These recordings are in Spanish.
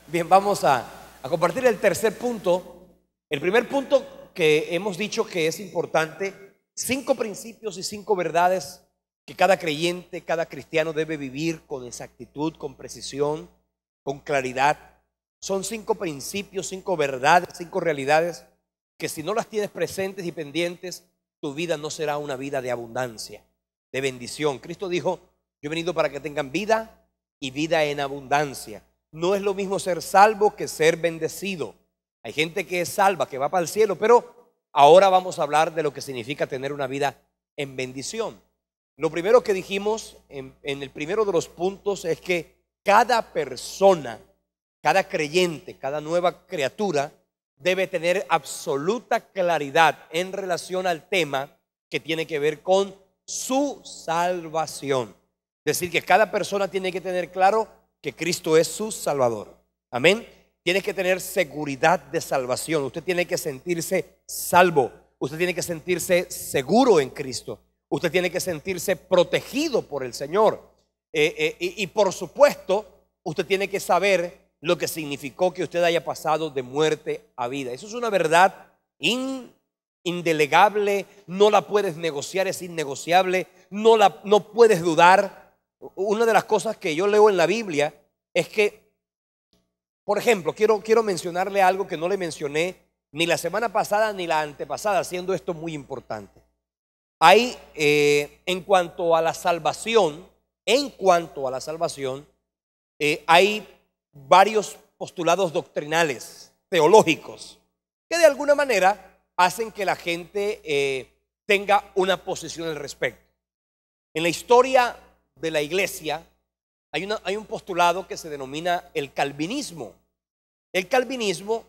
Bien, vamos a compartir el tercer punto. El primer punto que hemos dicho que es importante, 5 principios y 5 verdades que cada creyente, cada cristiano debe vivir con exactitud, con precisión, con claridad. Son 5 principios, 5 verdades, 5 realidades que si no las tienes presentes y pendientes, tu vida no será una vida de abundancia, de bendición. Cristo dijo: yo he venido para que tengan vida y vida en abundancia. No es lo mismo ser salvo que ser bendecido. Hay gente que es salva, que va para el cielo, pero ahora vamos a hablar de lo que significa tener una vida en bendición. Lo primero que dijimos en el primero de los puntos es que cada persona, cada creyente, cada nueva criatura debe tener absoluta claridad en relación al tema que tiene que ver con su salvación. Es decir, que cada persona tiene que tener claro que Cristo es su Salvador. Amén. Tiene que tener seguridad de salvación. Usted tiene que sentirse salvo. Usted tiene que sentirse seguro en Cristo. Usted tiene que sentirse protegido por el Señor. Y por supuesto, usted tiene que saber lo que significó que usted haya pasado de muerte a vida. Eso es una verdad indelegable. No la puedes negociar, es innegociable. No puedes dudar. Una de las cosas que yo leo en la Biblia es que, por ejemplo, quiero mencionarle algo que no le mencioné ni la semana pasada ni la antepasada, siendo esto muy importante. Hay, en cuanto a la salvación, hay varios postulados doctrinales, teológicos, que de alguna manera hacen que la gente tenga una posición al respecto. En la historia de la iglesia hay un postulado que se denomina el calvinismo. El calvinismo,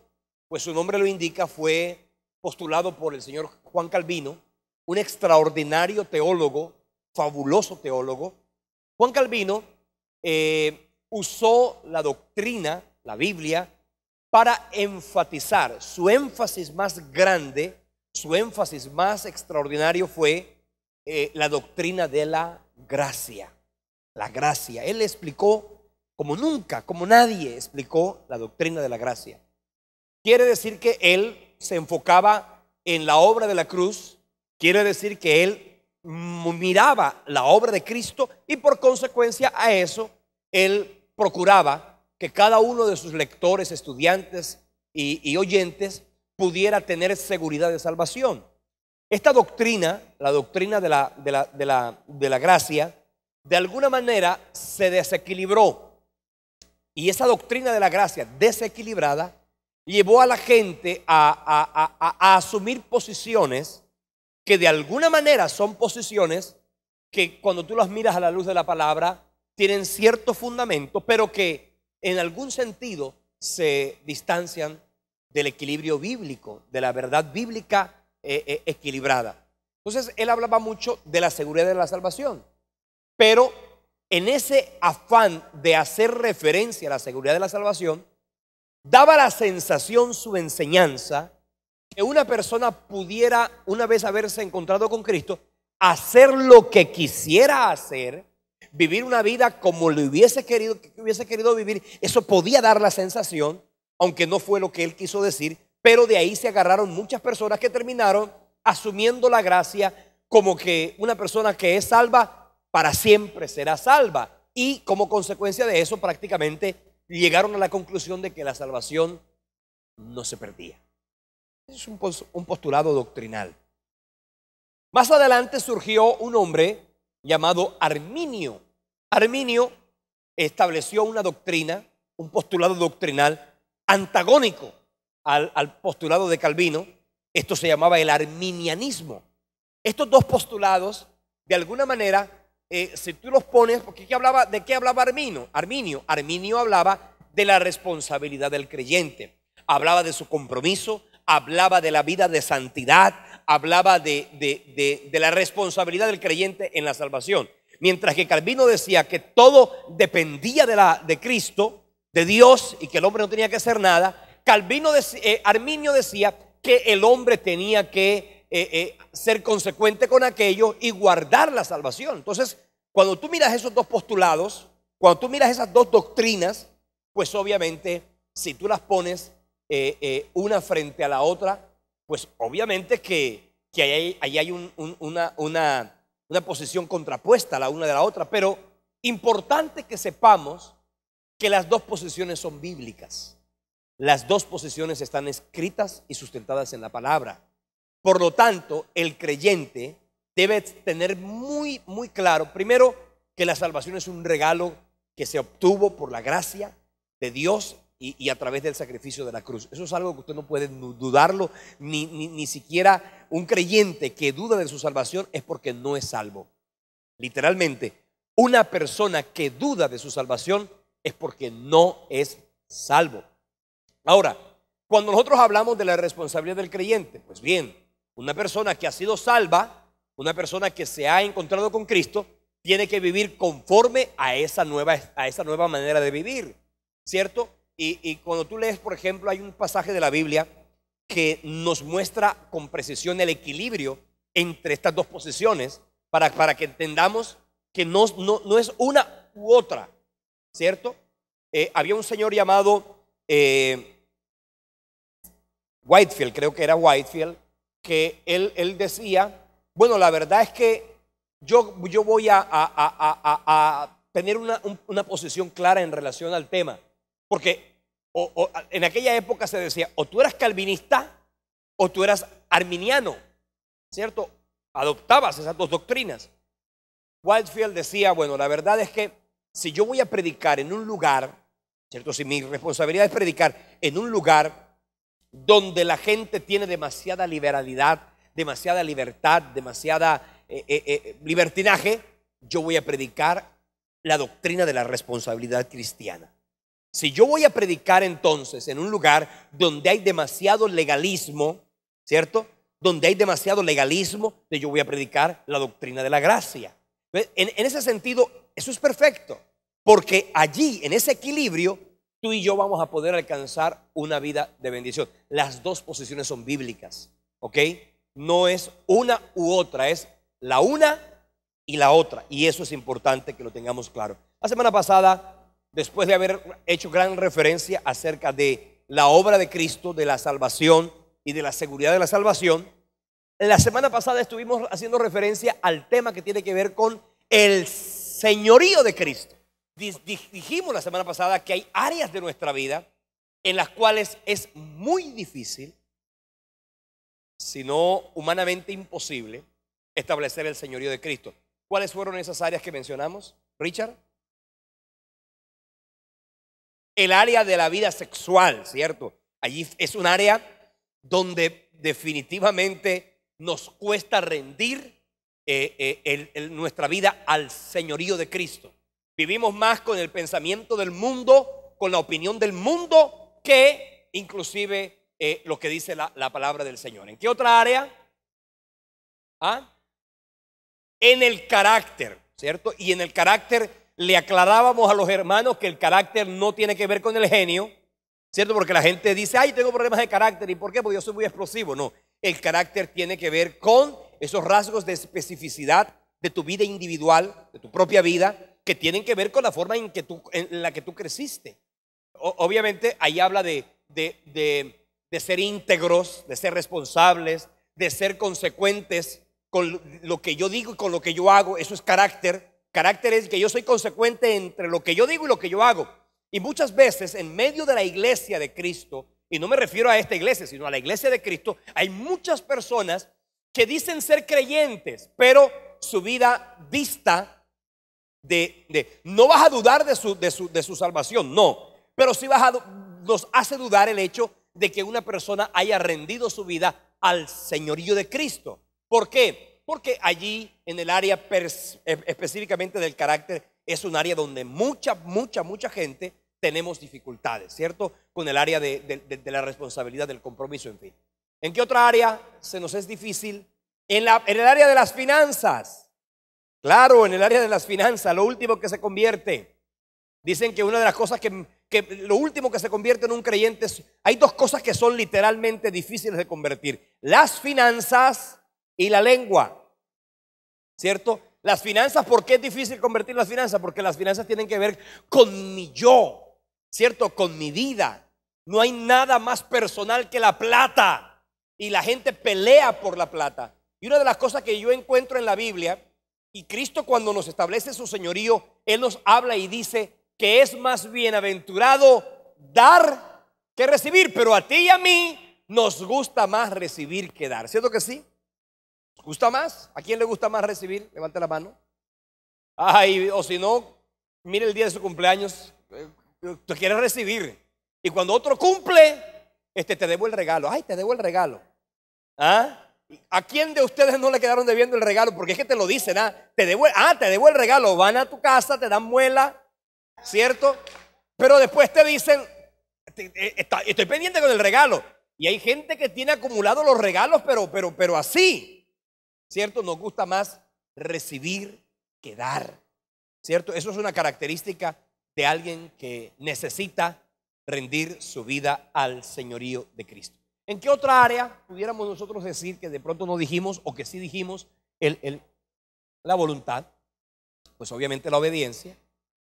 pues su nombre lo indica, fue postulado por el señor Juan Calvino, un extraordinario teólogo, fabuloso teólogo. Juan Calvino usó la doctrina, la Biblia, para enfatizar. Su énfasis más grande, su énfasis más extraordinario fue la doctrina de la gracia. La gracia. Él explicó como nunca, como nadie explicó la doctrina de la gracia. Quiere decir que él se enfocaba en la obra de la cruz. Quiere decir que él miraba la obra de Cristo y por consecuencia a eso él procuraba que cada uno de sus lectores, estudiantes y oyentes pudiera tener seguridad de salvación. Esta doctrina, la doctrina de la gracia, de alguna manera se desequilibró, y esa doctrina de la gracia desequilibrada llevó a la gente a asumir posiciones que de alguna manera son posiciones que cuando tú las miras a la luz de la palabra tienen cierto fundamento, pero que en algún sentido se distancian del equilibrio bíblico, de la verdad bíblica equilibrada. Entonces él hablaba mucho de la seguridad de la salvación, pero en ese afán de hacer referencia a la seguridad de la salvación, daba la sensación su enseñanza que una persona pudiera, una vez haberse encontrado con Cristo, hacer lo que quisiera hacer, vivir una vida como le hubiese querido vivir. Eso podía dar la sensación, aunque no fue lo que él quiso decir, pero de ahí se agarraron muchas personas que terminaron asumiendo la gracia como que una persona que es salva para siempre será salva, y como consecuencia de eso prácticamente llegaron a la conclusión de que la salvación no se perdía. Es un postulado doctrinal. Más adelante surgió un hombre llamado Arminio. Arminio estableció una doctrina, un postulado doctrinal antagónico al postulado de Calvino. Esto se llamaba el arminianismo. Estos dos postulados, de alguna manera, si tú los pones, porque ¿de qué hablaba Arminio? Arminio hablaba de la responsabilidad del creyente, hablaba de su compromiso, hablaba de la vida de santidad, hablaba de la responsabilidad del creyente en la salvación. Mientras que Calvino decía que todo dependía de Cristo, de Dios, y que el hombre no tenía que hacer nada, Arminio decía que el hombre tenía que ser consecuente con aquello y guardar la salvación. Entonces, cuando tú miras esos dos postulados, cuando tú miras esas dos doctrinas, pues obviamente si tú las pones una frente a la otra, pues obviamente que ahí hay una posición contrapuesta a la una de la otra, pero importante que sepamos que las dos posiciones son bíblicas. Las dos posiciones están escritas y sustentadas en la palabra. Por lo tanto, el creyente debe tener muy, muy claro, primero, que la salvación es un regalo que se obtuvo por la gracia de Dios y a través del sacrificio de la cruz. Eso es algo que usted no puede dudarlo, ni siquiera un creyente que duda de su salvación es porque no es salvo. Literalmente, una persona que duda de su salvación es porque no es salvo. Ahora, cuando nosotros hablamos de la responsabilidad del creyente, pues bien, una persona que ha sido salva, una persona que se ha encontrado con Cristo, tiene que vivir conforme a esa nueva manera de vivir, ¿cierto? Y cuando tú lees, por ejemplo, hay un pasaje de la Biblia que nos muestra con precisión el equilibrio entre estas dos posiciones para que entendamos que no es una u otra, ¿cierto? Había un señor llamado Whitefield, creo que era Whitefield, que él decía, bueno, la verdad es que yo voy a tener una posición clara en relación al tema, porque en aquella época se decía, o tú eras calvinista o tú eras arminiano, ¿cierto? Adoptabas esas dos doctrinas. Whitefield decía, bueno, la verdad es que si yo voy a predicar en un lugar, ¿cierto? Si mi responsabilidad es predicar en un lugar donde la gente tiene demasiada liberalidad, demasiada libertad, demasiada libertinaje, yo voy a predicar la doctrina de la responsabilidad cristiana. Si yo voy a predicar entonces en un lugar donde hay demasiado legalismo, ¿cierto? Donde hay demasiado legalismo, yo voy a predicar la doctrina de la gracia. En ese sentido, eso es perfecto, porque allí, en ese equilibrio, tú y yo vamos a poder alcanzar una vida de bendición. Las dos posiciones son bíblicas, ¿ok? No es una u otra, es la una y la otra. Y eso es importante que lo tengamos claro. La semana pasada, después de haber hecho gran referencia acerca de la obra de Cristo, de la salvación y de la seguridad de la salvación, la semana pasada estuvimos haciendo referencia al tema que tiene que ver con el señorío de Cristo. Dijimos la semana pasada que hay áreas de nuestra vida en las cuales es muy difícil, si no humanamente imposible, establecer el señorío de Cristo. ¿Cuáles fueron esas áreas que mencionamos, Richard? El área de la vida sexual, ¿cierto? Allí es un área donde definitivamente nos cuesta rendir nuestra vida al señorío de Cristo. Vivimos más con el pensamiento del mundo, con la opinión del mundo, que inclusive lo que dice la palabra del Señor. ¿En qué otra área? En el carácter, ¿cierto? Y en el carácter le aclarábamos a los hermanos que el carácter no tiene que ver con el genio, ¿cierto? Porque la gente dice, ay, tengo problemas de carácter. ¿Y por qué? Porque yo soy muy explosivo. No, el carácter tiene que ver con esos rasgos de especificidad de tu vida individual, de tu propia vida, que tienen que ver con la forma en la que tú creciste. Obviamente ahí habla de ser íntegros, de ser responsables, de ser consecuentes con lo que yo digo y con lo que yo hago. Eso es carácter. Carácter es que yo soy consecuente entre lo que yo digo y lo que yo hago. Y muchas veces en medio de la iglesia de Cristo, y no me refiero a esta iglesia, sino a la iglesia de Cristo, hay muchas personas que dicen ser creyentes, pero su vida dista no vas a dudar de su salvación, no, pero sí nos hace dudar el hecho de que una persona haya rendido su vida al señorío de Cristo. ¿Por qué? Porque allí en el área específicamente del carácter es un área donde mucha gente tenemos dificultades, ¿cierto? Con el área de la responsabilidad, del compromiso, en fin. ¿En qué otra área se nos es difícil? En el área de las finanzas. Claro, en el área de las finanzas, lo último que se convierte. Dicen que una de las cosas que lo último que se convierte en un creyente hay dos cosas que son literalmente difíciles de convertir: las finanzas y la lengua, ¿cierto? Las finanzas, ¿por qué es difícil convertir las finanzas? Porque las finanzas tienen que ver con mi yo, ¿cierto? Con mi vida, No hay nada más personal que la plata. Y la gente pelea por la plata. Y una de las cosas que yo encuentro en la Biblia, y Cristo cuando nos establece su señorío, Él nos habla y dice que es más bienaventurado dar que recibir. Pero a ti y a mí nos gusta más recibir que dar. ¿Cierto que sí? ¿Nos gusta más? ¿A quién le gusta más recibir? Levante la mano. Ay, o si no, mire el día de su cumpleaños, tú quieres recibir. Y cuando otro cumple, te debo el regalo. Ay, te debo el regalo. ¿Ah? ¿A quién de ustedes no le quedaron debiendo el regalo? Porque es que te lo dicen, te debo el regalo. Van a tu casa, te dan muela, ¿cierto? Pero después te dicen, estoy pendiente con el regalo. Y hay gente que tiene acumulados los regalos, pero así, ¿cierto? Nos gusta más recibir que dar, ¿cierto? Eso es una característica de alguien que necesita rendir su vida al señorío de Cristo. ¿En qué otra área pudiéramos nosotros decir que de pronto no dijimos o que sí dijimos la voluntad? Pues obviamente la obediencia.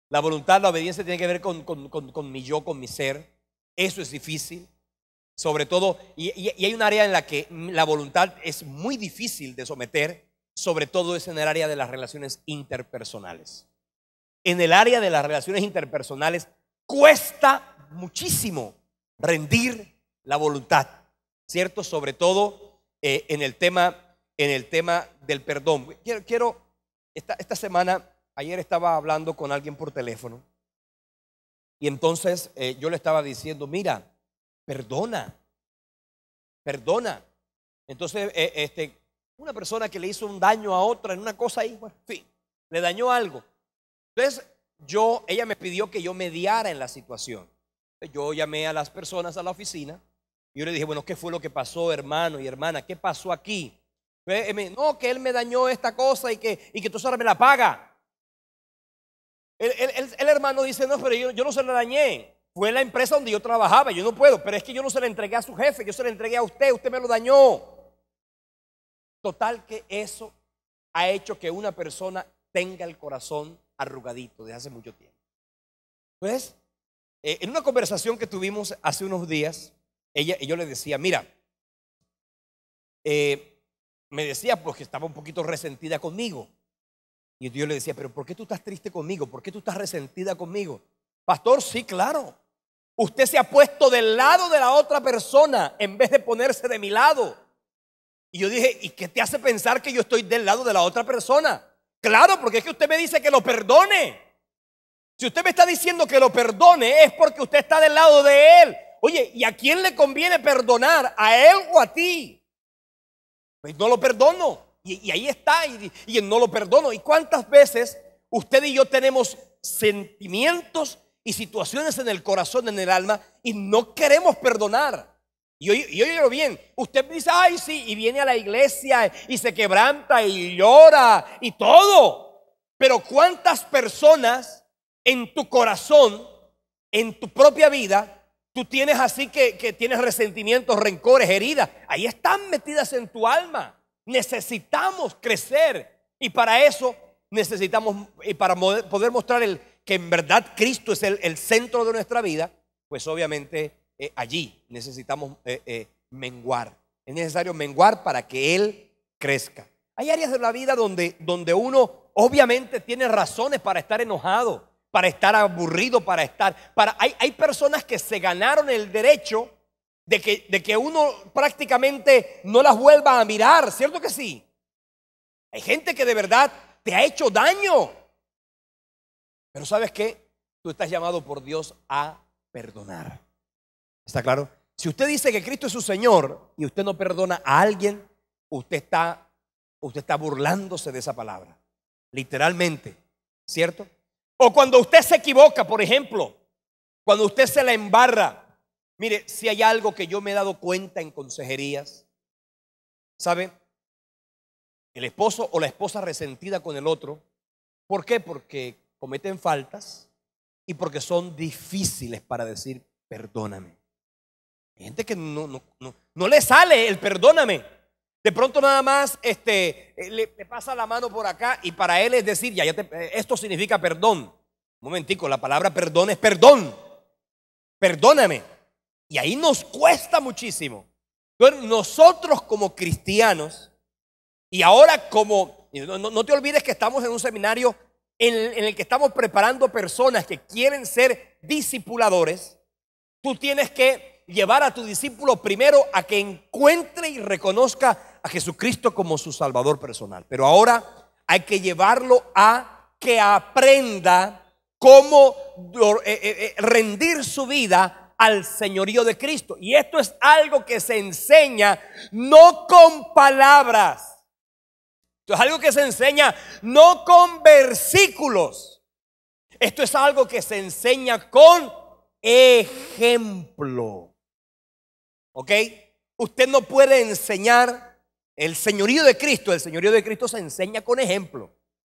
La voluntad, la obediencia tiene que ver con mi yo, con mi ser. Eso es difícil. Sobre todo, y hay un área en la que la voluntad es muy difícil de someter, sobre todo es en el área de las relaciones interpersonales. En el área de las relaciones interpersonales cuesta muchísimo rendir la voluntad, ¿cierto? Sobre todo en el tema del perdón. Esta semana, ayer estaba hablando con alguien por teléfono y entonces yo le estaba diciendo, mira, perdona. Entonces, una persona que le hizo un daño a otra en una cosa ahí, bueno, en fin, le dañó algo. Entonces, ella me pidió que yo mediara en la situación. Yo llamé a las personas a la oficina y yo le dije, bueno, ¿qué fue lo que pasó, hermano y hermana? ¿Qué pasó aquí? No, que él me dañó esta cosa y que tú ahora me la paga. El hermano dice, no, pero yo no se la dañé. Fue la empresa donde yo trabajaba, yo no puedo, pero es que yo no se la entregué a su jefe, yo se la entregué a usted me lo dañó. Total que eso ha hecho que una persona tenga el corazón arrugadito desde hace mucho tiempo. Pues, en una conversación que tuvimos hace unos días, yo le decía, mira, me decía porque estaba un poquito resentida conmigo. Y yo le decía, pero ¿por qué tú estás triste conmigo? ¿Por qué tú estás resentida conmigo? Pastor, sí, claro. Usted se ha puesto del lado de la otra persona en vez de ponerse de mi lado. Y yo dije, ¿y qué te hace pensar que yo estoy del lado de la otra persona? Claro, porque es que usted me dice que lo perdone. Si usted me está diciendo que lo perdone es porque usted está del lado de él. Oye, ¿y a quién le conviene perdonar? ¿A él o a ti? Pues no lo perdono. Y ahí está, y no lo perdono. ¿Y cuántas veces usted y yo tenemos sentimientos y situaciones en el corazón, en el alma, y no queremos perdonar? Y óyelo bien, usted dice, ay sí, y viene a la iglesia y se quebranta y llora y todo. Pero ¿cuántas personas en tu corazón, en tu propia vida, tú tienes así que tienes resentimientos, rencores, heridas? Ahí están metidas en tu alma. Necesitamos crecer y para eso necesitamos, y para poder mostrar que en verdad Cristo es el centro de nuestra vida, pues obviamente allí necesitamos menguar. Es necesario menguar para que Él crezca. Hay áreas de la vida donde uno obviamente tiene razones para estar enojado, para estar aburrido, hay personas que se ganaron el derecho de que uno prácticamente no las vuelva a mirar, ¿cierto que sí? Hay gente que de verdad te ha hecho daño. Pero ¿sabes qué? Tú estás llamado por Dios a perdonar. ¿Está claro? Si usted dice que Cristo es su Señor y usted no perdona a alguien, usted está burlándose de esa palabra. Literalmente, ¿cierto? O cuando usted se equivoca, por ejemplo, cuando usted se la embarra. Mire, si hay algo que yo me he dado cuenta en consejerías, ¿sabe? El esposo o la esposa resentida con el otro. ¿Por qué? Porque cometen faltas y porque son difíciles para decir perdóname. Hay gente que no le sale el perdóname. De pronto nada más le pasa la mano por acá y para él es decir, esto significa perdón. Un momentico, la palabra perdón es perdón. Perdóname. Y ahí nos cuesta muchísimo. Entonces, nosotros como cristianos, y ahora no te olvides que estamos en un seminario en el que estamos preparando personas que quieren ser discipuladores. Tú tienes que llevar a tu discípulo primero a que encuentre y reconozca a Jesucristo como su Salvador personal. Pero ahora hay que llevarlo a que aprenda cómo rendir su vida al señorío de Cristo. Y esto es algo que se enseña no con palabras. Esto es algo que se enseña no con versículos. Esto es algo que se enseña con ejemplo. ¿Ok? Usted no puede enseñar el señorío de Cristo. El señorío de Cristo se enseña con ejemplo,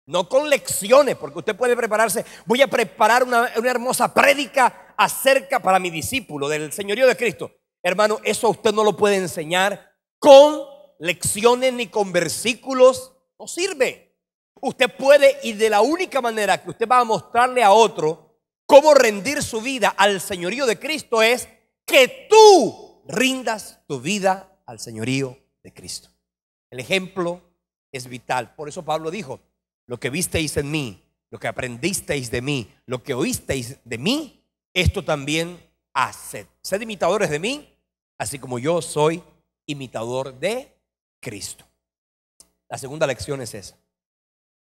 no con lecciones, porque usted puede prepararse. Voy a preparar una hermosa prédica acerca para mi discípulo del señorío de Cristo. Hermano, eso usted no lo puede enseñar con lecciones ni con versículos. No sirve. Usted puede, y de la única manera que usted va a mostrarle a otro cómo rendir su vida al señorío de Cristo es que tú rindas tu vida al señorío de Cristo. El ejemplo es vital. Por eso Pablo dijo: lo que visteis en mí, lo que aprendisteis de mí, lo que oísteis de mí, esto también haced. Sed imitadores de mí, así como yo soy imitador de Cristo. La segunda lección es esa.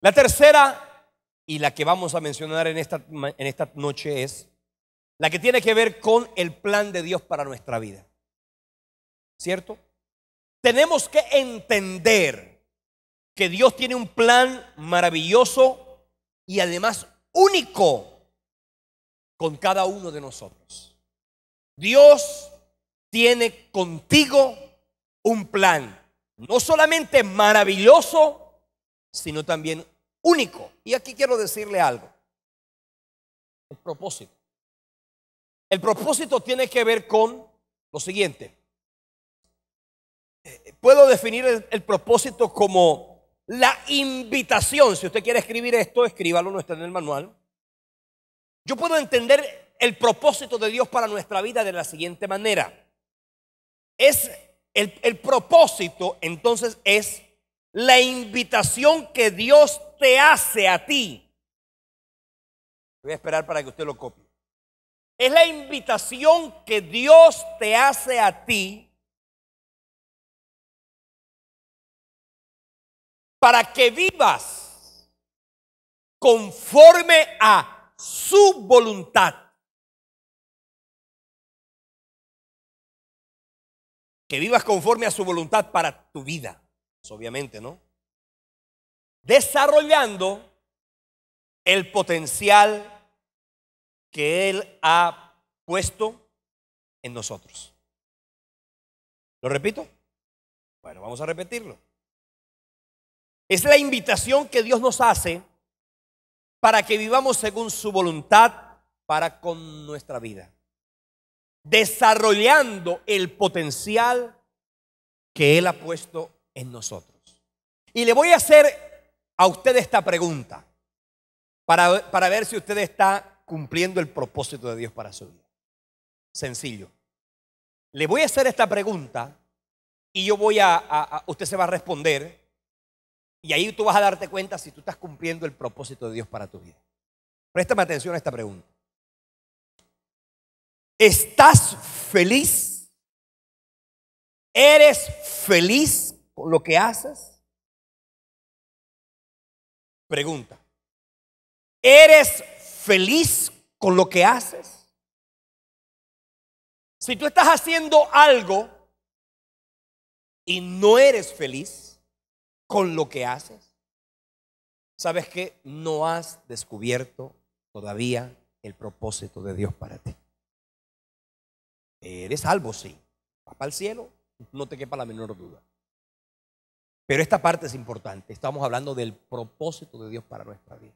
La tercera, y la que vamos a mencionar en esta noche, es la que tiene que ver con el plan de Dios para nuestra vida. ¿Cierto? Tenemos que entender que Dios tiene un plan maravilloso y además único con cada uno de nosotros. Dios tiene contigo un plan no solamente maravilloso, sino también único. Y aquí quiero decirle algo: el propósito. El propósito tiene que ver con lo siguiente. Puedo definir el propósito como la invitación. Si usted quiere escribir esto, escríbalo, no está en el manual. Yo puedo entender el propósito de Dios para nuestra vida de la siguiente manera. El propósito, entonces, es la invitación que Dios te hace a ti. Voy a esperar para que usted lo copie. Es la invitación que Dios te hace a ti para que vivas conforme a su voluntad. Que vivas conforme a su voluntad para tu vida, pues obviamente, ¿no? Desarrollando el potencial que Él ha puesto en nosotros. ¿Lo repito? Bueno, vamos a repetirlo. Es la invitación que Dios nos hace para que vivamos según su voluntad para con nuestra vida, desarrollando el potencial que Él ha puesto en nosotros. Y le voy a hacer a usted esta pregunta para ver si usted está cumpliendo el propósito de Dios para su vida. Sencillo. Le voy a hacer esta pregunta y yo usted se va a responder, y ahí tú vas a darte cuenta si tú estás cumpliendo el propósito de Dios para tu vida. Préstame atención a esta pregunta. ¿Estás feliz? ¿Eres feliz con lo que haces? Pregunta. ¿Eres feliz con lo que haces? Si tú estás haciendo algo y no eres feliz con lo que haces, ¿sabes qué? No has descubierto todavía el propósito de Dios para ti. Eres salvo, sí. Vas para el cielo, no te quepa la menor duda. Pero esta parte es importante. Estamos hablando del propósito de Dios para nuestra vida.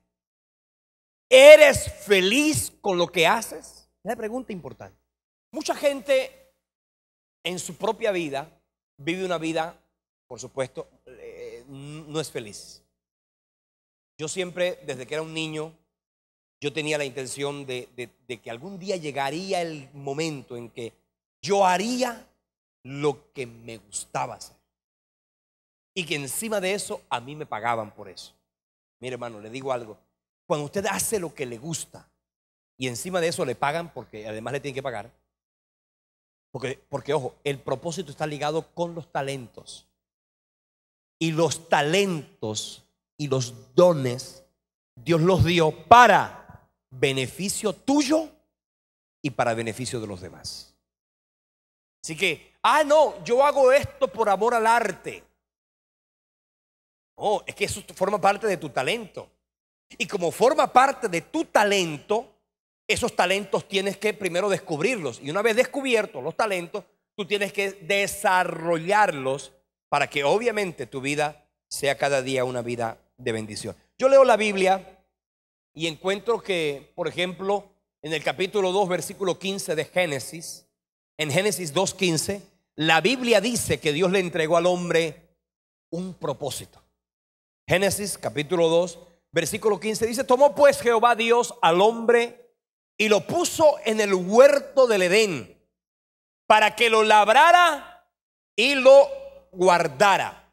¿Eres feliz con lo que haces? Es una pregunta importante. Mucha gente en su propia vida vive una vida, por supuesto, no es feliz. Yo siempre, desde que era un niño, yo tenía la intención de que algún día llegaría el momento en que yo haría lo que me gustaba hacer. Y que encima de eso a mí me pagaban por eso. Mire, hermano, le digo algo. Cuando usted hace lo que le gusta y encima de eso le pagan, porque además le tienen que pagar, porque ojo, el propósito está ligado con los talentos. Y los talentos y los dones Dios los dio para beneficio tuyo y para beneficio de los demás. Así que, no, yo hago esto por amor al arte. Oh, es que eso forma parte de tu talento. Y como forma parte de tu talento, esos talentos tienes que primero descubrirlos. Y una vez descubiertos los talentos, tú tienes que desarrollarlos para que obviamente tu vida sea cada día una vida de bendición. Yo leo la Biblia y encuentro que, por ejemplo, en el capítulo 2, versículo 15 de Génesis, en Génesis 2:15, la Biblia dice que Dios le entregó al hombre un propósito. Génesis capítulo 2, versículo 15 dice: tomó pues Jehová Dios al hombre y lo puso en el huerto del Edén para que lo labrara y lo guardara.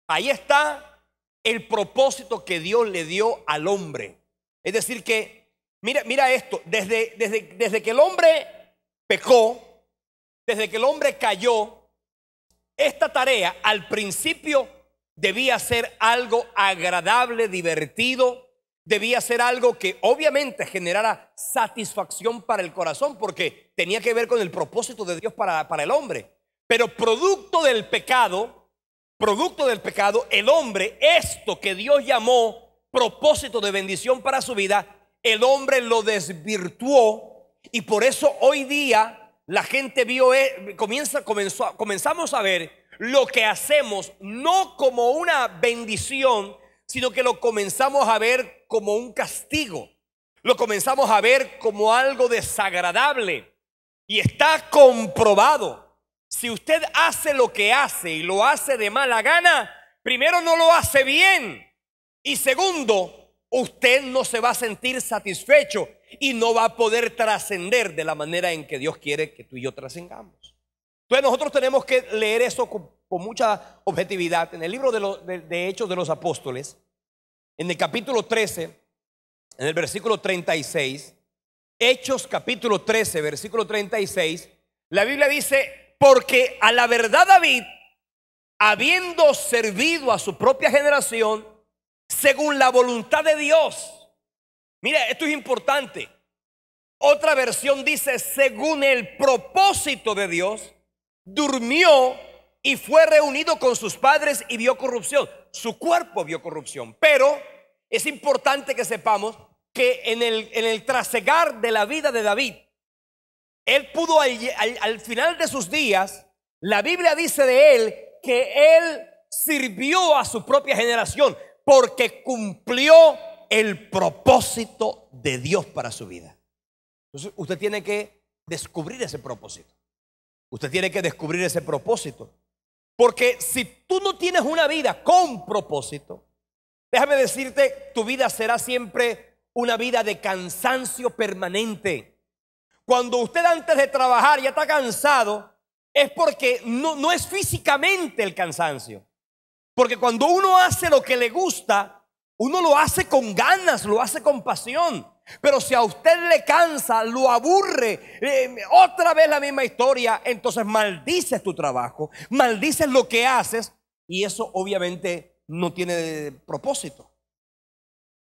Ahí está el propósito que Dios le dio al hombre. Es decir que, mira esto, desde que el hombre pecó, desde que el hombre cayó, esta tarea al principio debía ser algo agradable, divertido. Debía ser algo que obviamente generara satisfacción para el corazón, porque tenía que ver con el propósito de Dios para el hombre. Pero producto del pecado, el hombre, esto que Dios llamó propósito de bendición para su vida, el hombre lo desvirtuó. Y por eso hoy día la gente comenzamos a ver lo que hacemos no como una bendición, sino que lo comenzamos a ver como un castigo. Lo comenzamos a ver como algo desagradable. Y está comprobado. Si usted hace lo que hace y lo hace de mala gana, primero no lo hace bien. Y segundo, usted no se va a sentir satisfecho y no va a poder trascender de la manera en que Dios quiere que tú y yo trascendamos. Entonces nosotros tenemos que leer eso con mucha objetividad. En el libro de Hechos de los Apóstoles, en el capítulo 13, en el versículo 36, Hechos capítulo 13, versículo 36, la Biblia dice: porque a la verdad David, habiendo servido a su propia generación, según la voluntad de Dios. Mira, esto es importante. Otra versión dice: según el propósito de Dios, durmió y fue reunido con sus padres y vio corrupción. Su cuerpo vio corrupción. Pero es importante que sepamos que en el trasegar de la vida de David, él pudo al final de sus días, la Biblia dice de él que él sirvió a su propia generación porque cumplió el propósito de Dios para su vida. Entonces usted tiene que descubrir ese propósito. Usted tiene que descubrir ese propósito. Porque si tú no tienes una vida con propósito, déjame decirte, tu vida será siempre una vida de cansancio permanente. Cuando usted antes de trabajar ya está cansado, es porque no es físicamente el cansancio. Porque cuando uno hace lo que le gusta, uno lo hace con ganas, lo hace con pasión. Pero si a usted le cansa, lo aburre, otra vez la misma historia, entonces maldices tu trabajo, maldices lo que haces, y eso obviamente no tiene propósito.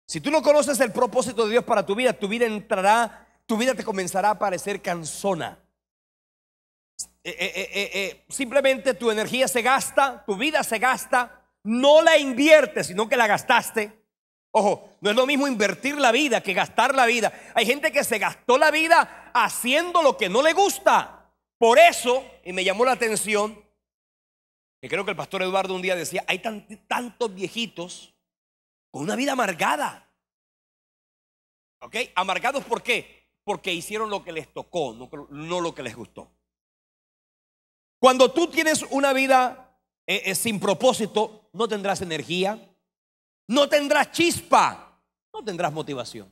Si tú no conoces el propósito de Dios para tu vida te comenzará a parecer cansona. Simplemente tu energía se gasta, tu vida se gasta, no la inviertes, sino que la gastaste. Ojo, no es lo mismo invertir la vida que gastar la vida. Hay gente que se gastó la vida haciendo lo que no le gusta. Por eso, y me llamó la atención, que creo que el pastor Eduardo un día decía: hay tantos viejitos con una vida amargada. ¿Ok? ¿Amargados por qué? Porque hicieron lo que les tocó, no lo que les gustó. Cuando tú tienes una vida sin propósito, no tendrás energía, no tendrás chispa, no tendrás motivación.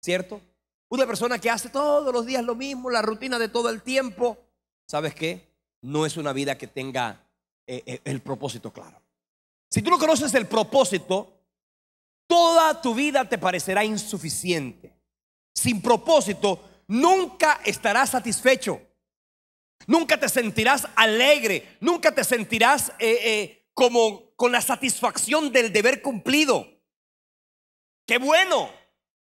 ¿Cierto? Una persona que hace todos los días lo mismo, la rutina de todo el tiempo, ¿sabes qué? No es una vida que tenga el propósito claro. Si tú no conoces el propósito, toda tu vida te parecerá insuficiente. Sin propósito, nunca estarás satisfecho. Nunca te sentirás alegre. Nunca te sentirás como con la satisfacción del deber cumplido. ¡Qué bueno!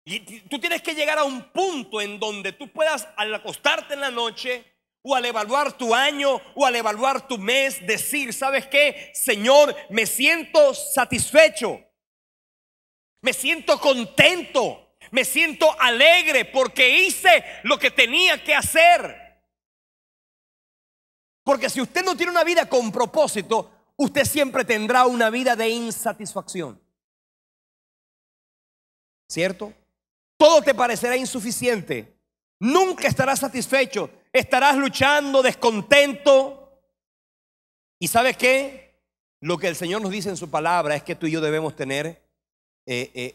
Y tú tienes que llegar a un punto en donde tú puedas, al acostarte en la noche o al evaluar tu año o al evaluar tu mes, decir, ¿sabes qué? Señor, me siento satisfecho, me siento contento, me siento alegre porque hice lo que tenía que hacer. Porque si usted no tiene una vida con propósito, usted siempre tendrá una vida de insatisfacción. ¿Cierto? Todo te parecerá insuficiente. Nunca estarás satisfecho. Estarás luchando, descontento. ¿Y sabes qué? Lo que el Señor nos dice en su palabra es que tú y yo debemos tener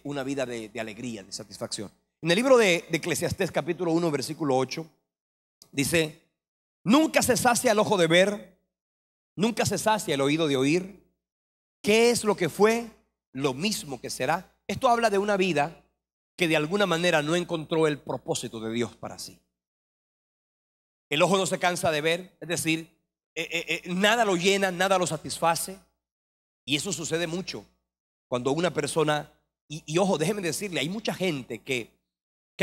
una vida de alegría, de satisfacción. En el libro de Eclesiastés capítulo 1 versículo 8 dice: nunca se sacia el ojo de ver, nunca se sacia el oído de oír. ¿Qué es lo que fue? Lo mismo que será. Esto habla de una vida que de alguna manera no encontró el propósito de Dios para sí. El ojo no se cansa de ver, es decir, nada lo llena, nada lo satisface. Y eso sucede mucho cuando una persona, y ojo, déjeme decirle, hay mucha gente que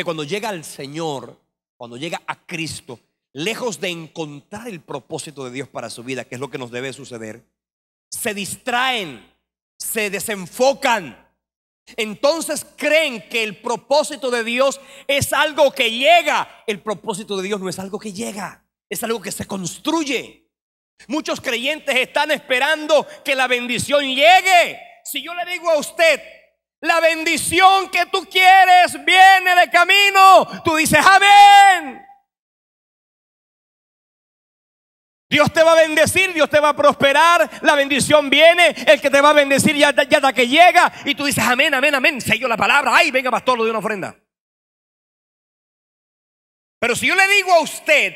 cuando llega al Señor, cuando llega a Cristo, lejos de encontrar el propósito de Dios para su vida, que es lo que nos debe suceder, se distraen, se desenfocan. Entonces creen que el propósito de Dios es algo que llega. El propósito de Dios no es algo que llega, es algo que se construye. Muchos creyentes están esperando que la bendición llegue. Si yo le digo a usted, la bendición que tú quieres viene de camino, tú dices amén. Dios te va a bendecir, Dios te va a prosperar, la bendición viene, el que te va a bendecir ya hasta que llega, y tú dices amén, amén, amén, sello la palabra, ay, venga pastor, lo de una ofrenda. Pero si yo le digo a usted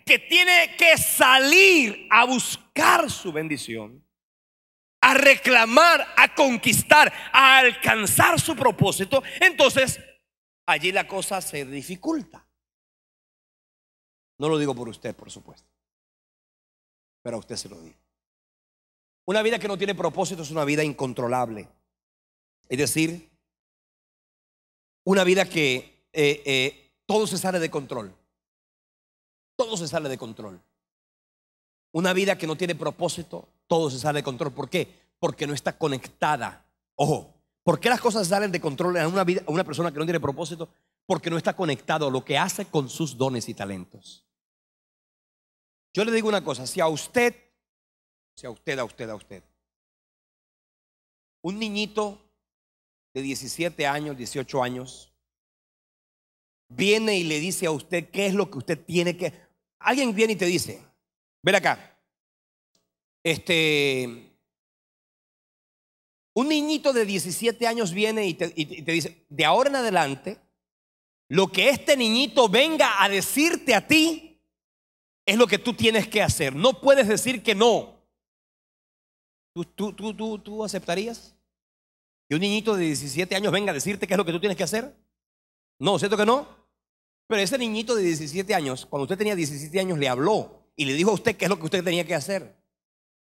que tiene que salir a buscar su bendición, a reclamar, a conquistar, a alcanzar su propósito, entonces allí la cosa se dificulta. No lo digo por usted, por supuesto, pero a usted se lo digo. Una vida que no tiene propósito es una vida incontrolable. Es decir, una vida que todo se sale de control. Todo se sale de control. Una vida que no tiene propósito, todo se sale de control. ¿Por qué? Porque no está conectada. Ojo, ¿por qué las cosas salen de control en una vida, a una persona que no tiene propósito? Porque no está conectado a lo que hace con sus dones y talentos. Yo le digo una cosa, si a usted, un niñito de 17 años, 18 años, viene y le dice a usted qué es lo que usted tiene que... Alguien viene y te dice, ven acá, un niñito de 17 años viene y te dice, de ahora en adelante, lo que este niñito venga a decirte a ti es lo que tú tienes que hacer. No puedes decir que no. ¿Tú aceptarías que un niñito de 17 años venga a decirte qué es lo que tú tienes que hacer? No, ¿cierto que no? Pero ese niñito de 17 años, cuando usted tenía 17 años, le habló y le dijo a usted qué es lo que usted tenía que hacer.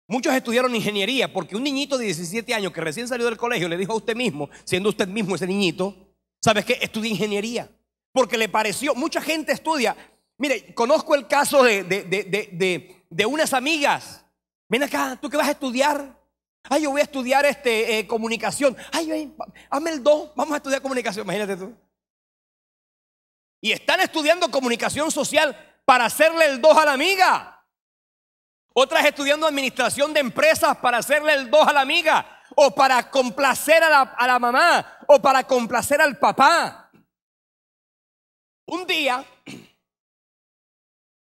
Muchos estudiaron ingeniería porque un niñito de 17 años que recién salió del colegio le dijo a usted mismo, siendo usted mismo ese niñito, ¿sabes qué? Estudia ingeniería. Porque le pareció, mucha gente estudia. Mire, conozco el caso de unas amigas. Ven acá, ¿tú qué vas a estudiar? Ay, yo voy a estudiar comunicación. Ay, hazme el 2, vamos a estudiar comunicación, imagínate tú. Y están estudiando comunicación social para hacerle el 2 a la amiga. Otras estudiando administración de empresas para hacerle el 2 a la amiga. O para complacer a la mamá. O para complacer al papá. Un día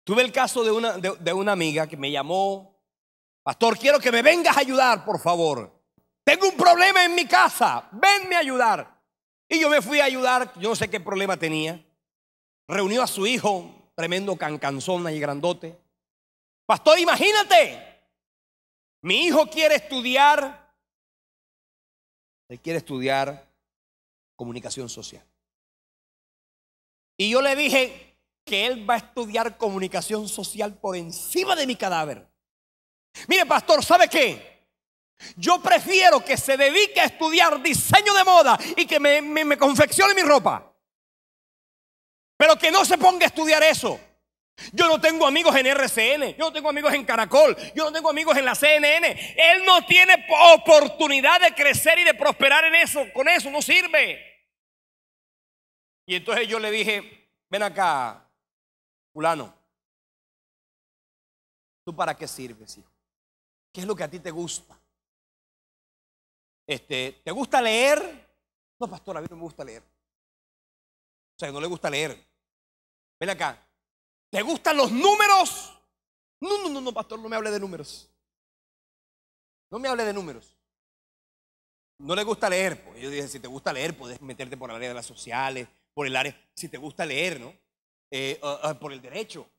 tuve el caso de una amiga que me llamó. Pastor, quiero que me vengas a ayudar, por favor. Tengo un problema en mi casa. Venme a ayudar. Y yo me fui a ayudar. Yo no sé qué problema tenía. Reunió a su hijo, tremendo cancanzón y grandote. Pastor, imagínate, mi hijo quiere estudiar, él quiere estudiar comunicación social. Y yo le dije que él va a estudiar comunicación social por encima de mi cadáver. Mire, pastor, ¿sabe qué? Yo prefiero que se dedique a estudiar diseño de moda y que me confeccione mi ropa, pero que no se ponga a estudiar eso. Yo no tengo amigos en RCN, yo no tengo amigos en Caracol, yo no tengo amigos en la CNN. Él no tiene oportunidad de crecer y de prosperar en eso. Con eso no sirve. Y entonces yo le dije, ven acá, fulano, ¿tú para qué sirves, hijo? ¿Qué es lo que a ti te gusta? ¿Te gusta leer? No, pastor, a mí no me gusta leer. O sea, no le gusta leer. Ven acá, ¿te gustan los números? No, pastor, no me hable de números. No me hable de números. No le gusta leer. Pues yo dije, si te gusta leer, puedes meterte por el área de las sociales, por el área, si te gusta leer, ¿no? Por el derecho.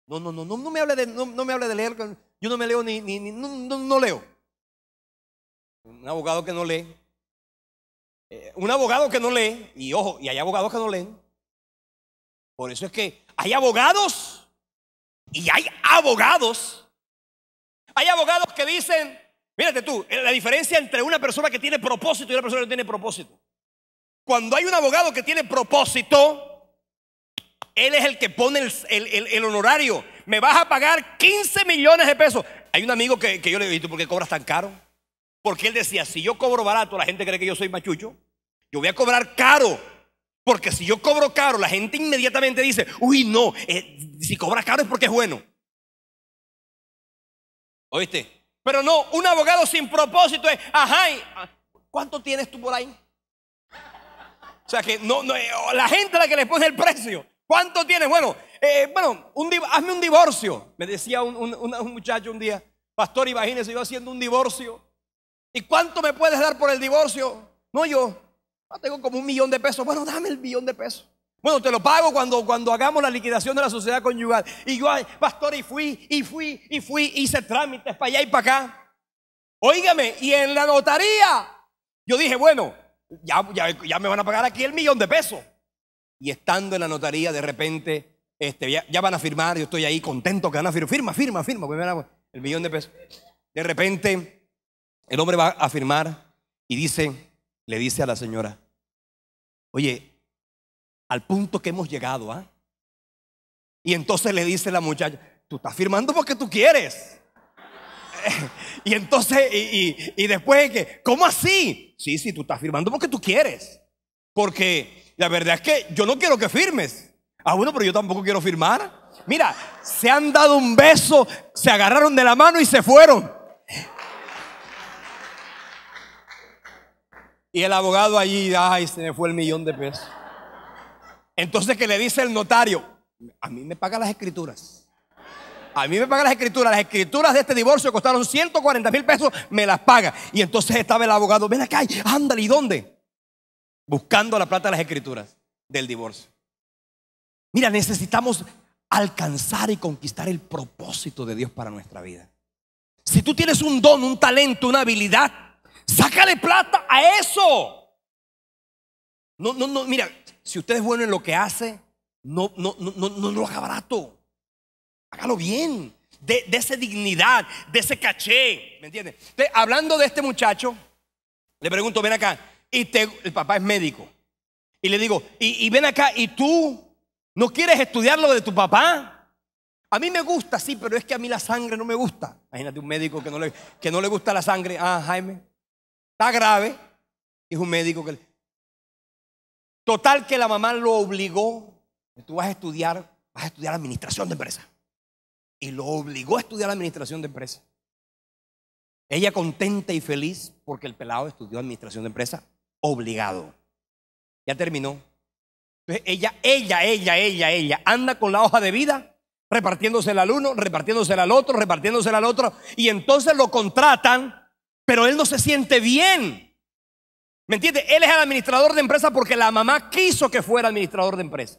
No me hable de leer. Yo no me leo no leo. Un abogado que no lee. Un abogado que no lee. Y ojo, y hay abogados que no leen. Por eso es que hay abogados y hay abogados. Hay abogados que dicen, mírate tú, la diferencia entre una persona que tiene propósito y una persona que no tiene propósito. Cuando hay un abogado que tiene propósito, él es el que pone el honorario. Me vas a pagar 15 millones de pesos. Hay un amigo que yo le digo, ¿y tú por qué cobras tan caro? Porque él decía, si yo cobro barato, la gente cree que yo soy machucho. Yo voy a cobrar caro. Porque si yo cobro caro, la gente inmediatamente dice, uy, no, si cobra caro es porque es bueno. ¿Oíste? Pero no, un abogado sin propósito es, ajá, ¿cuánto tienes tú por ahí? O sea que no, la gente es la que le pone el precio. ¿Cuánto tienes? Bueno, hazme un divorcio. Me decía un muchacho un día, pastor, imagínese, yo haciendo un divorcio. ¿Y cuánto me puedes dar por el divorcio? No, yo tengo como 1 millón de pesos. Bueno, dame el 1 millón de pesos. Bueno, te lo pago cuando hagamos la liquidación de la sociedad conyugal. Y yo, pastor, y fui, hice trámites para allá y para acá. Óigame, y en la notaría, yo dije, bueno, ya me van a pagar aquí el 1 millón de pesos. Y estando en la notaría, de repente, ya van a firmar, yo estoy ahí contento que van a firmar. Firma, pues me dan el 1 millón de pesos. De repente, el hombre va a firmar y le dice a la señora, oye, al punto que hemos llegado, ¿ah? Y entonces le dice la muchacha, tú estás firmando porque tú quieres. Y entonces, y después, ¿cómo así? Sí, tú estás firmando porque tú quieres. Porque la verdad es que yo no quiero que firmes. Ah, bueno, pero yo tampoco quiero firmar. Mira, se han dado un beso, se agarraron de la mano y se fueron. Y el abogado allí, ay, se me fue el 1 millón de pesos. Entonces, ¿qué le dice el notario? A mí me paga las escrituras. A mí me paga las escrituras. Las escrituras de este divorcio costaron 140,000 pesos, me las paga. Y entonces estaba el abogado, ven acá, ándale, ¿y dónde? Buscando la plata de las escrituras del divorcio. Mira, necesitamos alcanzar y conquistar el propósito de Dios para nuestra vida. Si tú tienes un don, un talento, una habilidad, sácale plata a eso. No, mira, si usted es bueno en lo que hace, no lo haga barato. Hágalo bien, de esa dignidad, de ese caché, ¿me entiendes? Entonces, hablando de este muchacho, le pregunto, ven acá, el papá es médico. Y le digo, y ven acá, ¿y tú no quieres estudiar lo de tu papá? A mí me gusta, sí, pero es que a mí la sangre no me gusta. Imagínate un médico que no le gusta la sangre. Ah, Jaime, está grave. Es un médico que... Total que la mamá lo obligó. Tú vas a estudiar administración de empresas. Y lo obligó a estudiar administración de empresas. Ella contenta y feliz porque el pelado estudió administración de empresas obligado. Ya terminó. Entonces ella anda con la hoja de vida, repartiéndosela al uno, repartiéndosela al otro, repartiéndosela al otro. Y entonces lo contratan, pero él no se siente bien. ¿Me entiende? Él es el administrador de empresa porque la mamá quiso que fuera administrador de empresa.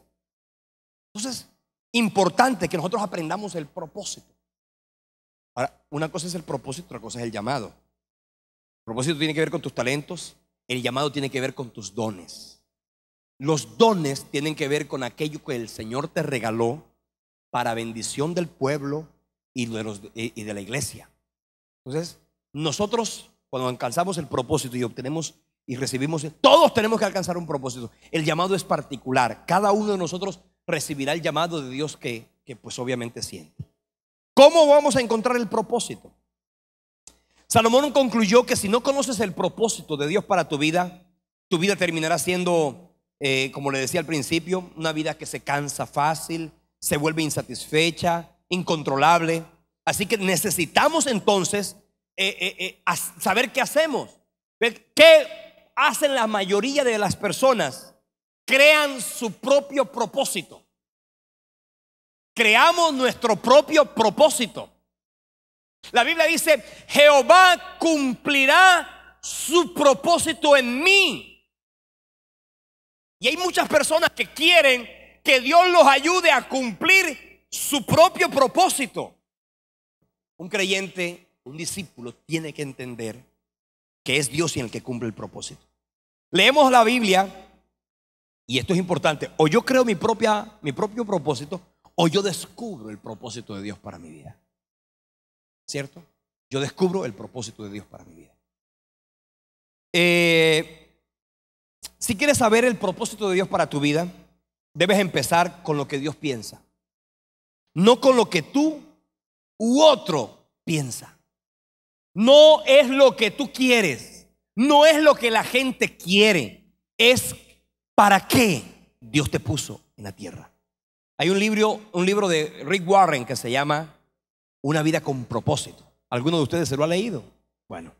Entonces, importante que nosotros aprendamos el propósito. Ahora, una cosa es el propósito, otra cosa es el llamado. El propósito tiene que ver con tus talentos, el llamado tiene que ver con tus dones. Los dones tienen que ver con aquello que el Señor te regaló para bendición del pueblo y de la iglesia. Entonces, nosotros cuando alcanzamos el propósito y obtenemos y recibimos, todos tenemos que alcanzar un propósito. El llamado es particular. Cada uno de nosotros recibirá el llamado de Dios que pues obviamente siente. ¿Cómo vamos a encontrar el propósito? Salomón concluyó que si no conoces el propósito de Dios para tu vida terminará siendo, como le decía al principio, una vida que se cansa fácil, se vuelve insatisfecha, incontrolable. Así que necesitamos entonces saber qué hacemos. ¿Qué hacen la mayoría de las personas? Crean su propio propósito. Creamos nuestro propio propósito. La Biblia dice: Jehová cumplirá su propósito en mí. Y hay muchas personas que quieren que Dios los ayude a cumplir su propio propósito. Un creyente, un discípulo, tiene que entender que es Dios el que cumple el propósito. Leemos la Biblia y esto es importante: o yo creo mi propio propósito, o yo descubro el propósito de Dios para mi vida. ¿Cierto? Yo descubro el propósito de Dios para mi vida. Si quieres saber el propósito de Dios para tu vida, debes empezar con lo que Dios piensa, no con lo que tú u otro piensa. No es lo que tú quieres, no es lo que la gente quiere, es para qué Dios te puso en la tierra. Hay un libro de Rick Warren que se llama Una vida con propósito. ¿Alguno de ustedes se lo ha leído? Bueno,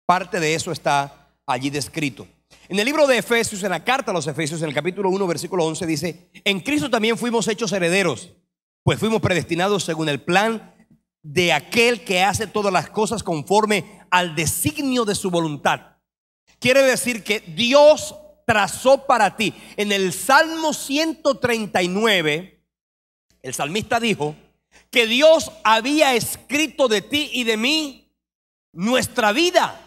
parte de eso está allí descrito. En el libro de Efesios, en la carta a los Efesios, en el capítulo 1, versículo 11, dice: en Cristo también fuimos hechos herederos, pues fuimos predestinados según el plan de aquel que hace todas las cosas conforme al designio de su voluntad. Quiere decir que Dios trazó para ti. En el Salmo 139, el salmista dijo que Dios había escrito de ti y de mí nuestra vida.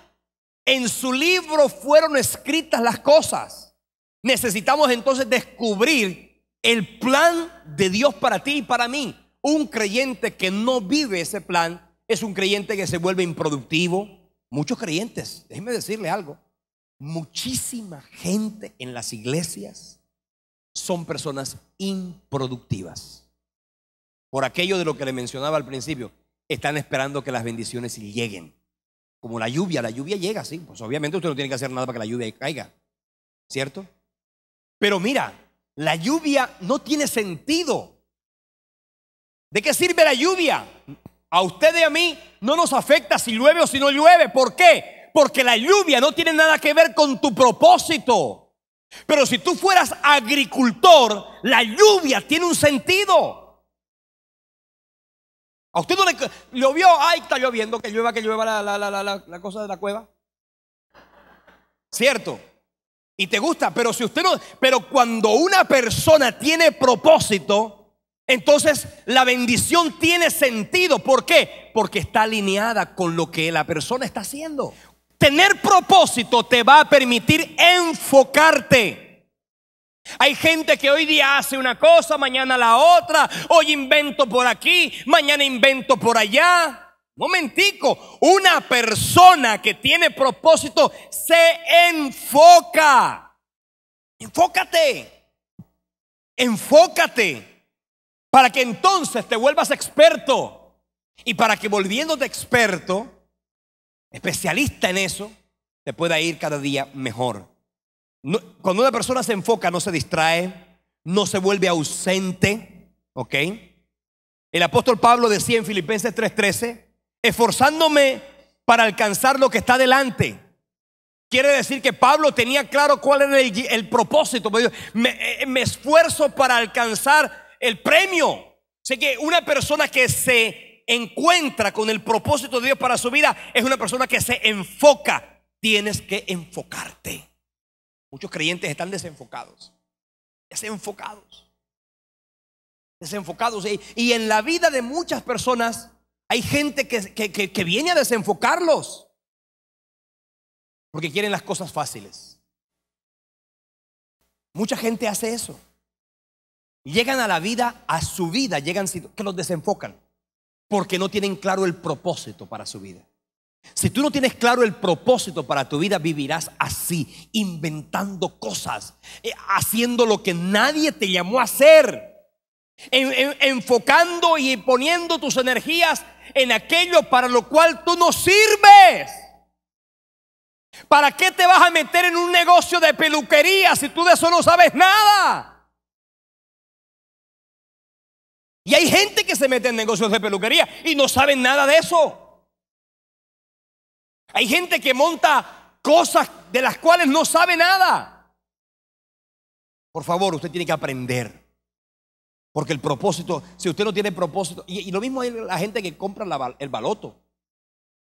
En su libro fueron escritas las cosas. Necesitamos entonces descubrir el plan de Dios para ti y para mí. Un creyente que no vive ese plan es un creyente que se vuelve improductivo. Muchos creyentes, déjenme decirle algo, muchísima gente en las iglesias son personas improductivas. Por aquello de lo que le mencionaba al principio, están esperando que las bendiciones lleguen. Como la lluvia llega, sí, pues obviamente usted no tiene que hacer nada para que la lluvia caiga, ¿cierto? Pero mira, la lluvia no tiene sentido. ¿De qué sirve la lluvia? A usted y a mí no nos afecta si llueve o si no llueve. ¿Por qué? Porque la lluvia no tiene nada que ver con tu propósito. Pero si tú fueras agricultor, la lluvia tiene un sentido. ¿A usted no le llovió? Ay, está lloviendo, que llueva la cosa de la cueva. ¿Cierto? Y te gusta, pero si usted no, pero cuando una persona tiene propósito, entonces la bendición tiene sentido. ¿Por qué? Porque está alineada con lo que la persona está haciendo. Tener propósito te va a permitir enfocarte. Hay gente que hoy día hace una cosa, mañana la otra. Hoy invento por aquí, mañana invento por allá. Momentico, una persona que tiene propósito se enfoca. Enfócate para que entonces te vuelvas experto. Y para que volviéndote experto, especialista en eso, te pueda ir cada día mejor. Cuando una persona se enfoca, no se distrae, no se vuelve ausente, ¿ok? El apóstol Pablo decía en Filipenses 3:13: esforzándome para alcanzar lo que está delante. Quiere decir que Pablo tenía claro cuál era el propósito. Me esfuerzo para alcanzar el premio. Sé que una persona que se encuentra con el propósito de Dios para su vida es una persona que se enfoca. Tienes que enfocarte. Muchos creyentes están desenfocados. Desenfocados. Y en la vida de muchas personas hay gente que viene a desenfocarlos porque quieren las cosas fáciles. Mucha gente hace eso. Llegan a la vida, a su vida, llegan que los desenfocan porque no tienen claro el propósito para su vida. Si tú no tienes claro el propósito para tu vida, vivirás así, inventando cosas, haciendo lo que nadie te llamó a hacer, enfocando y poniendo tus energías en aquello para lo cual tú no sirves. ¿Para qué te vas a meter en un negocio de peluquería si tú de eso no sabes nada? Y hay gente que se mete en negocios de peluquería y no saben nada de eso. Hay gente que monta cosas de las cuales no sabe nada. Por favor, usted tiene que aprender. Porque el propósito, si usted no tiene propósito, y lo mismo hay la gente que compra el baloto.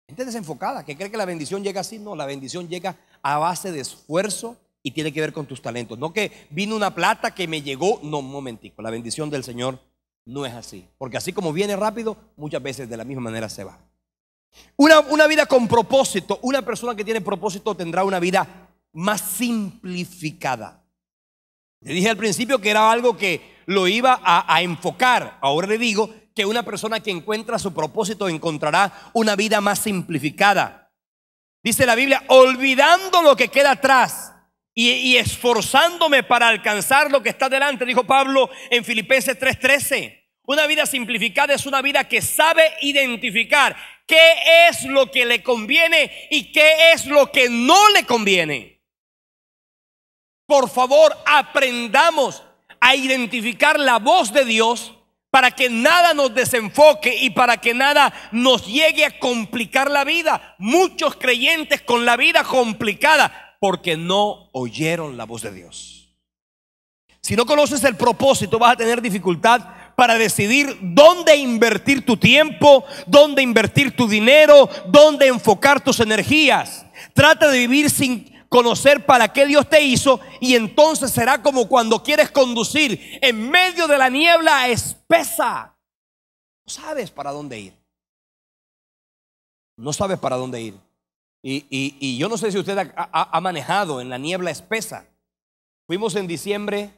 Gente desenfocada, que cree que la bendición llega así. No, la bendición llega a base de esfuerzo y tiene que ver con tus talentos. No que vino una plata que me llegó. No, un momentico, la bendición del Señor no es así. Porque así como viene rápido, muchas veces de la misma manera se va. Una vida con propósito, una persona que tiene propósito tendrá una vida más simplificada. Le dije al principio que era algo que lo iba a enfocar. Ahora le digo que una persona que encuentra su propósito encontrará una vida más simplificada. Dice la Biblia, olvidando lo que queda atrás y esforzándome para alcanzar lo que está delante, dijo Pablo en Filipenses 3:13. Una vida simplificada es una vida que sabe identificar qué es lo que le conviene y qué es lo que no le conviene. Por favor, aprendamos a identificar la voz de Dios para que nada nos desenfoque y para que nada nos llegue a complicar la vida. Muchos creyentes con la vida complicada porque no oyeron la voz de Dios. Si no conoces el propósito, vas a tener dificultad para decidir dónde invertir tu tiempo, dónde invertir tu dinero, dónde enfocar tus energías. Trata de vivir sin conocer para qué Dios te hizo y entonces será como cuando quieres conducir en medio de la niebla espesa. No sabes para dónde ir. No sabes para dónde ir. Y yo no sé si usted ha manejado en la niebla espesa. Fuimos en diciembre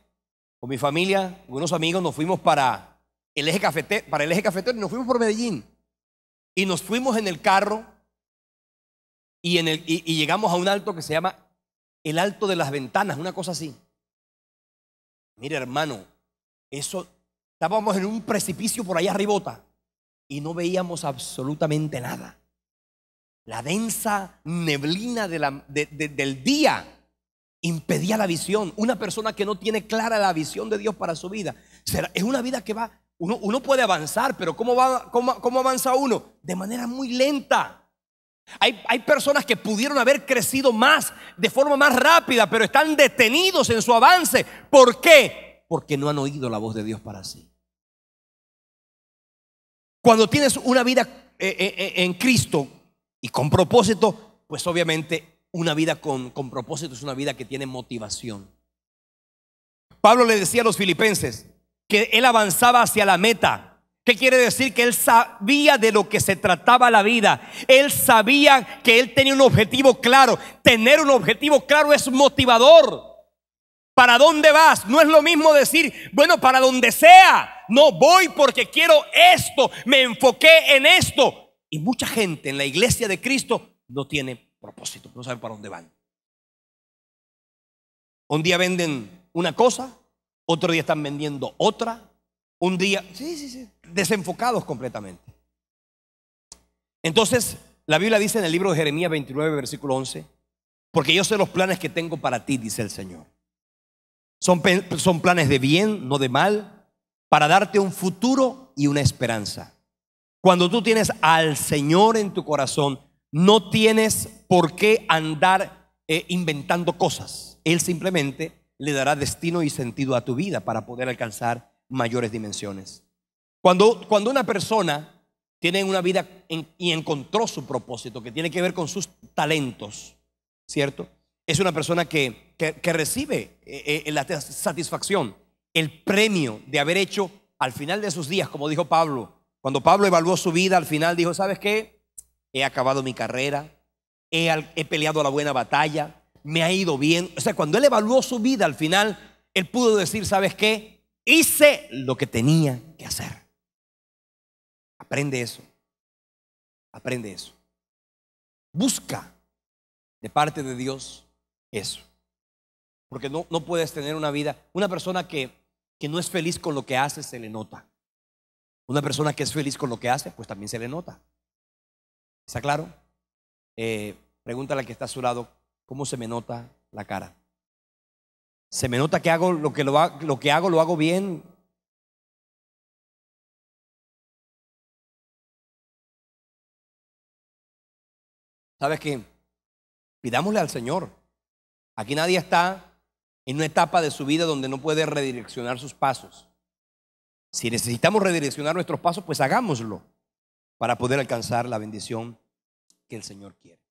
con mi familia, unos amigos, nos fuimos para el eje cafetero y nos fuimos por Medellín. Y nos fuimos en el carro y llegamos a un alto que se llama el Alto de las Ventanas, una cosa así. Mire, hermano, estábamos en un precipicio por allá arribota y no veíamos absolutamente nada. La densa neblina del día impedía la visión. Una persona que no tiene clara la visión de Dios para su vida, es una vida que va, uno puede avanzar, pero ¿cómo avanza uno? De manera muy lenta. Hay personas que pudieron haber crecido más, de forma más rápida, pero están detenidos en su avance. ¿Por qué? Porque no han oído la voz de Dios para sí. Cuando tienes una vida en Cristo y con propósito, pues obviamente una vida con propósito es una vida que tiene motivación. Pablo le decía a los filipenses que él avanzaba hacia la meta. ¿Qué quiere decir? Que él sabía de lo que se trataba la vida. Él sabía que él tenía un objetivo claro. Tener un objetivo claro es motivador. ¿Para dónde vas? No es lo mismo decir, bueno, para donde sea. No, voy porque quiero esto, me enfoqué en esto. Y mucha gente en la iglesia de Cristo no tiene propósito, no sabe para dónde van. Un día venden una cosa, otro día están vendiendo otra. Un día, sí, desenfocados completamente. Entonces, la Biblia dice en el libro de Jeremías 29, versículo 11, porque yo sé los planes que tengo para ti, dice el Señor. Son planes de bien, no de mal, para darte un futuro y una esperanza. Cuando tú tienes al Señor en tu corazón, no tienes por qué andar inventando cosas. Él simplemente le dará destino y sentido a tu vida para poder alcanzar mayores dimensiones. Cuando una persona tiene una vida y encontró su propósito, que tiene que ver con sus talentos, ¿cierto? Es una persona que recibe la satisfacción, el premio de haber hecho al final de sus días, como dijo Pablo, cuando Pablo evaluó su vida, al final dijo, ¿sabes qué? He acabado mi carrera, he peleado la buena batalla, me ha ido bien. O sea, cuando él evaluó su vida, al final, él pudo decir, ¿sabes qué? Hice lo que tenía que hacer. Aprende eso. Aprende eso. Busca de parte de Dios eso. Porque no puedes tener una vida. Una persona que no es feliz con lo que hace, se le nota. Una persona que es feliz con lo que hace, pues también se le nota. ¿Está claro? Pregúntale al que está a su lado, ¿cómo se me nota la cara? ¿Se me nota que hago lo que hago, lo hago bien? ¿Sabes qué? Pidámosle al Señor. Aquí nadie está en una etapa de su vida donde no puede redireccionar sus pasos. Si necesitamos redireccionar nuestros pasos, pues hagámoslo para poder alcanzar la bendición que el Señor quiere.